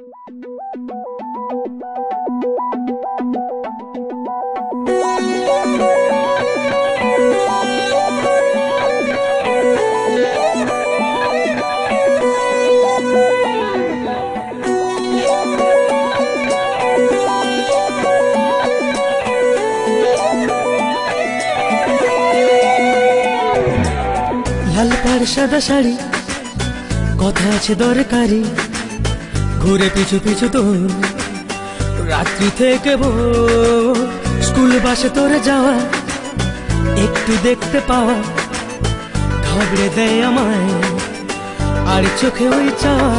লাল পাড় সাদা শাড়ি, কথা আছে দরকারি, ঘুরে পিছু পিছু তোর রাত্রি থেকে ভোর। স্কুল বাসে তোরে যাওয়া, একটু দেখতে পাওয়া, ঘাবড়ে দেয় আমায় আর চোখে ওই চাওয়া।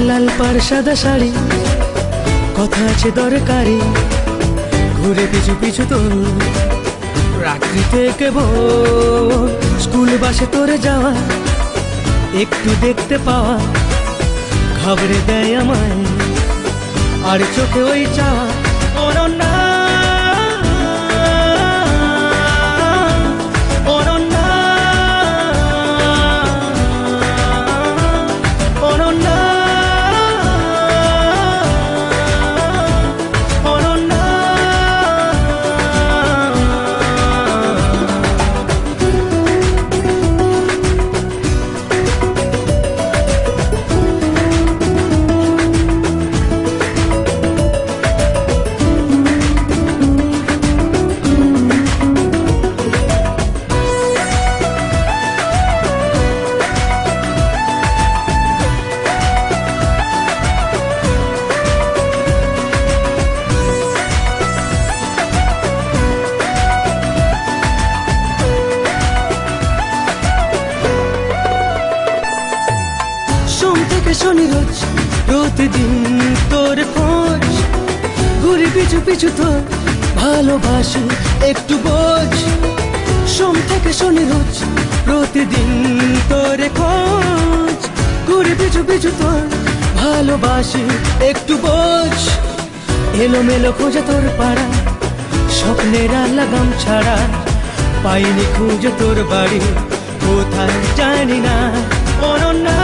লাল পাড় সাদা শাড়ি, কথা আছে দরকারি, ঘুরে পিছু পিছু তোর রাত্রি থেকে ভোর। স্কুল বাসে তোরে যাওয়া, একটু দেখতে পাওয়া, ঘাবড়ে দেয় আমায় আর চোখে ওই চাওয়া। অনন্যা অনন্যা অনন্যা অনন্যা। শনি রোজ প্রতিদিন তোর খোঁজ, ঘুরি পিছু পিছু তোর ভালোবাসি একটু বোঝ। সোম থেকে শনি রোজ প্রতিদিন তোর খোঁজ, ঘুরি পিছু পিছু তোর ভালোবাসি একটু বোঝ। এলোমেলো খোঁজে তোর পাড়া, স্বপ্নের লাগাম ছাড়া, পাইনি খুঁজে তোর বাড়ি কোথায় জানি না। অনন্যা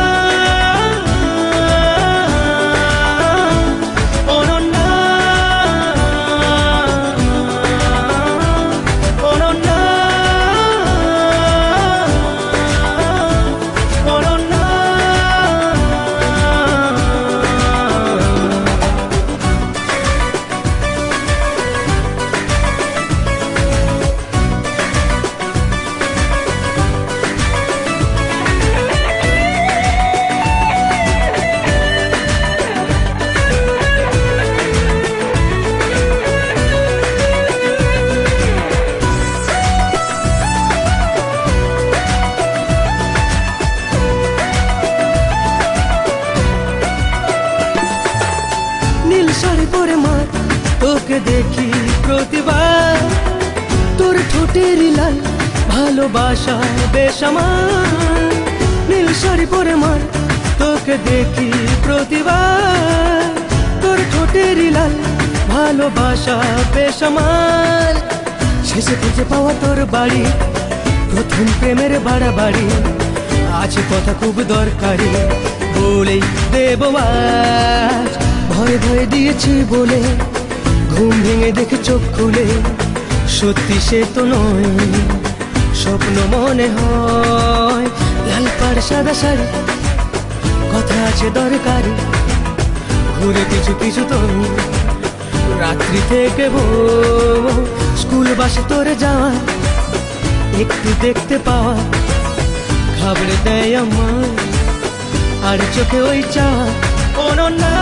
শাড়ি পরে মা তোকে দেখি প্রতিবার, তোর ঠোঁটের লাল ভালোবাসা বেশ আমার। নীল শাড়ি পরে মা তোকে দেখি প্রতিবার, তোর ঠোঁটের লাল ভালোবাসা বেশ আমার। শেষে খুঁজে পাওয়া তোর বাড়ি, প্রথম প্রেমের বাড়াবাড়ি, আছে কথা খুব দরকারি, বলেই দেব আজ। ভয়ে ভয়ে দিয়েছি বলে ঘুম ভেঙে দেখে চোখ খুলে, সত্যি সে তো নয়, স্বপ্ন মনে হয়। লাল পাড় সাদা শাড়ি, কথা আছে দরকারি, ঘুরে পিছু পিছু তোর রাত্রি থেকে ভোর। স্কুল বাসে তোরে যাওয়া, একটু দেখতে পাওয়া, ঘাবড়ে দেয় আমায় আর চোখে ওই চাওয়া। অনন্যা